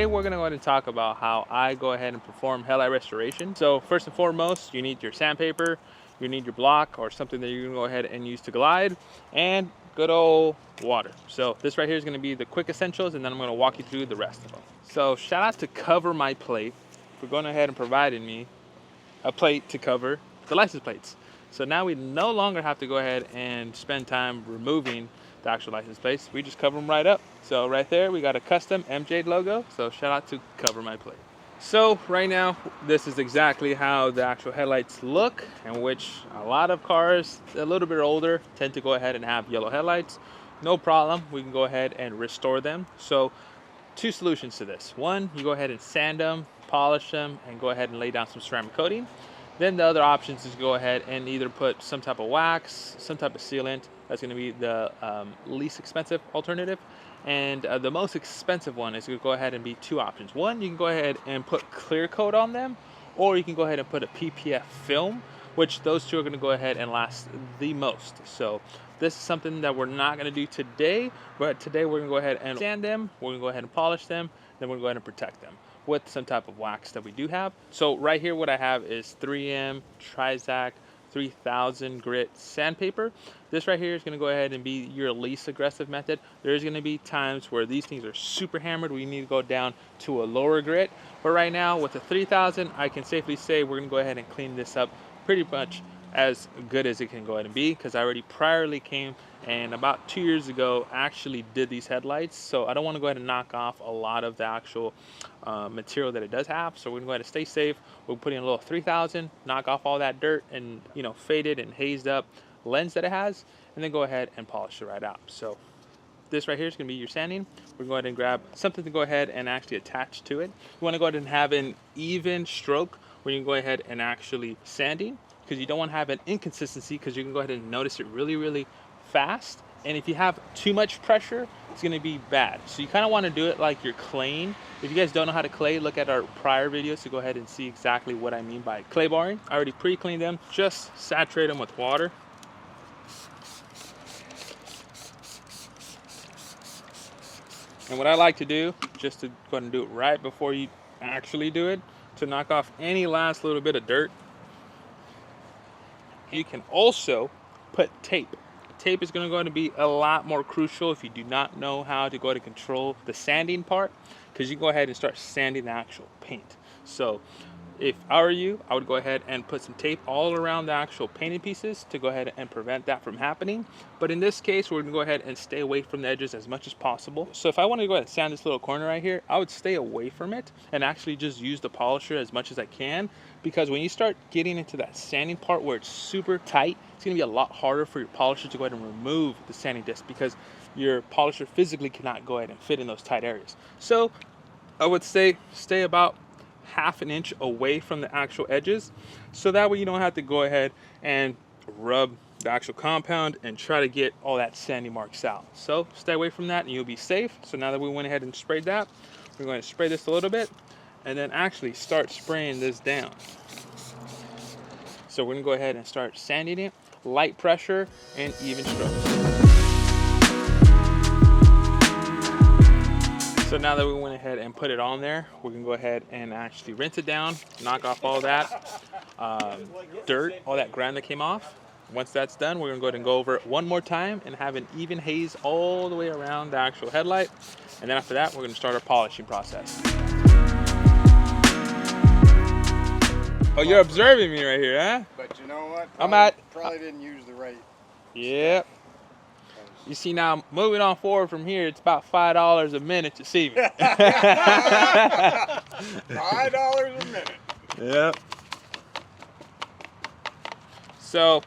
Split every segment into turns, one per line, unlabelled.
we're gonna go ahead and talk about how I go ahead and perform headlight restoration. So first and foremost, you need your sandpaper, you need your block or something that you're gonna go ahead and use to glide, and good old water. So this right here is gonna be the quick essentials, and then I'm gonna walk you through the rest of them. So shout out to Cover My Plate for going ahead and providing me a plate to cover the license plates. So now we no longer have to go ahead and spend time removing the actual license plates. We just cover them right up. So right there, we got a custom MJ logo. So shout out to Cover My Plate. So right now, this is exactly how the actual headlights look, in which a lot of cars a little bit older tend to go ahead and have yellow headlights. No problem, we can go ahead and restore them. So two solutions to this. One, you go ahead and sand them, polish them, and go ahead and lay down some ceramic coating. Then the other options is go ahead and either put some type of wax, some type of sealant. That's going to be the least expensive alternative. And the most expensive one is going to go ahead and be two options. One, you can go ahead and put clear coat on them, or you can go ahead and put a PPF film, which those two are going to go ahead and last the most. So this is something that we're not going to do today, but today we're going to go ahead and sand them, we're going to go ahead and polish them, then we're going to go ahead and protect them with some type of wax that we do have. So right here what I have is 3M Trizac 3000 grit sandpaper. This right here is going to go ahead and be your least aggressive method. There's going to be times where these things are super hammered, we need to go down to a lower grit, but right now with the 3000 I can safely say we're going to go ahead and clean this up pretty much as good as it can go ahead and be, because I already priorly came and about 2 years ago actually did these headlights. So I don't want to go ahead and knock off a lot of the actual material that it does have. So we're gonna go ahead and stay safe. We'll put in a little 3000, knock off all that dirt and faded and hazed up lens that it has, and then go ahead and polish it right out. So this right here is going to be your sanding. We're going to go ahead and grab something to go ahead and actually attach to it. You want to go ahead and have an even stroke when you go ahead and actually sanding, because you don't want to have an inconsistency, because you can go ahead and notice it really fast. And if you have too much pressure, it's going to be bad. So you kind of want to do it like you're claying. If you guys don't know how to clay, look at our prior videos to go ahead and see exactly what I mean by clay barring. I already pre-cleaned them. Just saturate them with water. And what I like to do, just to go ahead and do it right before you actually do it, to knock off any last little bit of dirt. You can also put tape. Tape is going to go ahead and be a lot more crucial if you do not know how to go ahead and control the sanding part, because you can go ahead and start sanding the actual paint. So if I were you, I would go ahead and put some tape all around the actual painted pieces to go ahead and prevent that from happening. But in this case, we're going to go ahead and stay away from the edges as much as possible. So if I want to go ahead and sand this little corner right here, I would stay away from it and actually just use the polisher as much as I can, because when you start getting into that sanding part where it's super tight, it's going to be a lot harder for your polisher to go ahead and remove the sanding disc, because your polisher physically cannot go ahead and fit in those tight areas. So I would say stay about ½ an inch away from the actual edges, so that way you don't have to go ahead and rub the actual compound and try to get all that sandy marks out. So stay away from that and you'll be safe. So now that we went ahead and sprayed that, we're going to spray this a little bit and then actually start spraying this down. So we're going to go ahead and start sanding it, light pressure and even strokes. So now that we went ahead and put it on there, we can go ahead and actually rinse it down, knock off all that dirt, all that grime that came off. Once that's done, we're gonna go ahead and go over it one more time and have an even haze all the way around the actual headlight. And then after that, we're gonna start our polishing process. Oh, you're observing me right here, huh?
But you know what? Probably didn't use the right.
Yep. You see, now moving on forward from here, it's about $5 a minute to see me.
$5 a minute.
Yep. So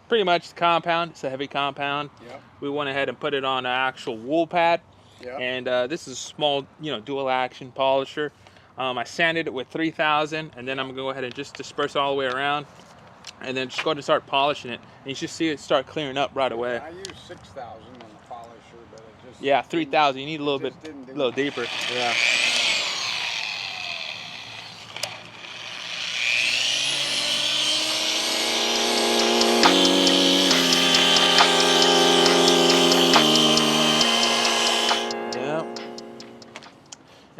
pretty much the compound, it's a heavy compound.
Yep. We
went ahead and put it on an actual wool pad.
Yep.
And this is a small, dual action polisher. I sanded it with 3000, and then I'm gonna go ahead and just disperse it all the way around, and then just go ahead and start polishing it. And you should see it start clearing up right away.
I used 6,000 on the polisher, but it just...
Yeah, 3,000. You need a little bit, a little deeper. Yeah.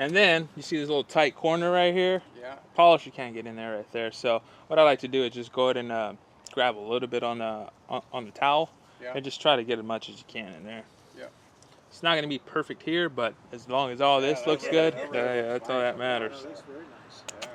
And then you see this little tight corner right here.
Yeah.
Polisher can't get in there right there. So what I like to do is just go ahead and grab a little bit on the towel, and just try to get as much as you can in there.
Yeah.
It's not going to be perfect here, but as long as all this looks good, that's all that matters.
That looks very nice.
Yeah.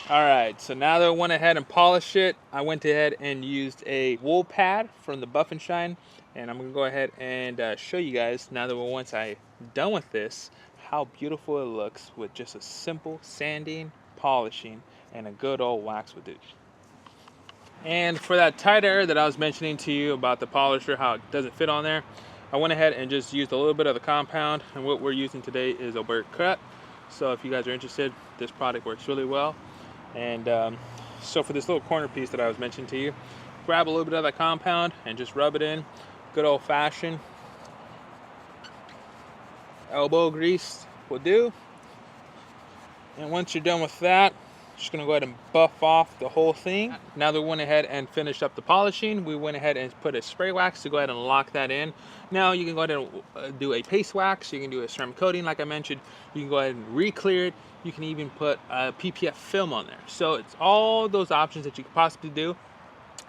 All right, so now that I went ahead and polished it, I went ahead and used a wool pad from the Buff and Shine, and I'm gonna go ahead and show you guys, now that once I'm done with this, how beautiful it looks with just a simple sanding, polishing, and a good old wax with it. And for that tight area that I was mentioning to you about the polisher, how it doesn't fit on there, I went ahead and just used a little bit of the compound, and what we're using today is a Bird Cut. So if you guys are interested, this product works really well. And so for this little corner piece that I was mentioning to you, grab a little bit of that compound and just rub it in. Good old fashioned elbow grease will do. And once you're done with that, just gonna go ahead and buff off the whole thing. Now that we went ahead and finished up the polishing, we went ahead and put a spray wax to go ahead and lock that in. Now you can go ahead and do a paste wax, you can do a ceramic coating like I mentioned, you can go ahead and re-clear it, you can even put a PPF film on there. So it's all those options that you could possibly do.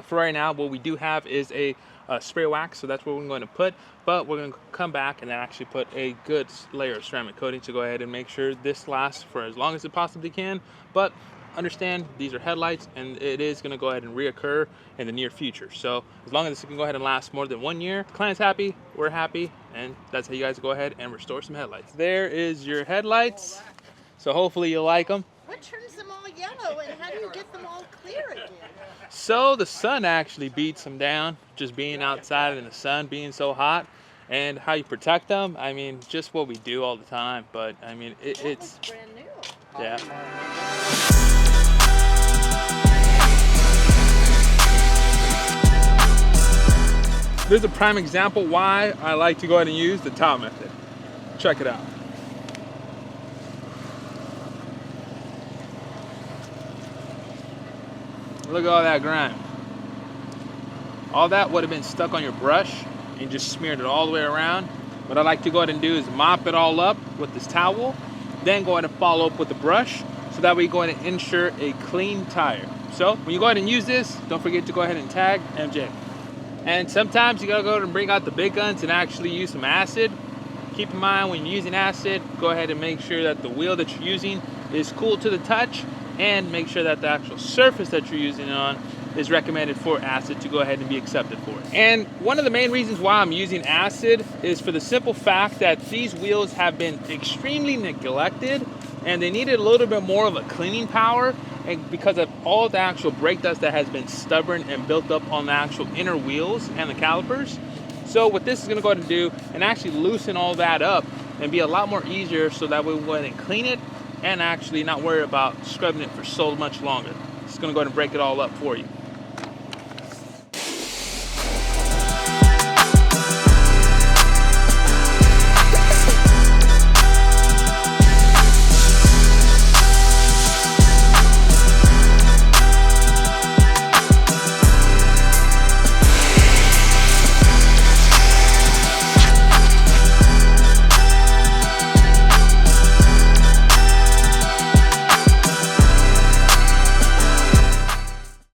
For right now, what we do have is a spray wax, so that's what we're going to put, but we're going to come back and then actually put a good layer of ceramic coating to go ahead and make sure this lasts for as long as it possibly can. But understand, these are headlights, and it is going to go ahead and reoccur in the near future. So as long as this can go ahead and last more than 1 year, client's happy, we're happy, and that's how you guys go ahead and restore some headlights. There is your headlights. So hopefully you like them.
What turns them all yellow, and how do you get them all clear again?
So the sun actually beats them down, just being outside in the sun, being so hot. And how you protect them, I mean, just what we do all the time. But I mean, it's
brand new.
Yeah. This is a prime example why I like to go ahead and use the towel method. Check it out. Look at all that grime. All that would have been stuck on your brush and just smeared it all the way around. What I like to go ahead and do is mop it all up with this towel, then go ahead and follow up with the brush, so that way you go ahead and ensure a clean tire. So when you go ahead and use this, don't forget to go ahead and tag MJ. And sometimes you gotta go ahead and bring out the big guns and actually use some acid. Keep in mind when you're using acid, go ahead and make sure that the wheel that you're using is cool to the touch, and make sure that the actual surface that you're using it on is recommended for acid to go ahead and be accepted for it. And one of the main reasons why I'm using acid is for the simple fact that these wheels have been extremely neglected, and they needed a little bit more of a cleaning power, and because of all the actual brake dust that has been stubborn and built up on the actual inner wheels and the calipers. So what this is going to go ahead and do and actually loosen all that up and be a lot more easier, so that way we go ahead and clean it and actually not worry about scrubbing it for so much longer. It's going to go ahead and break it all up for you.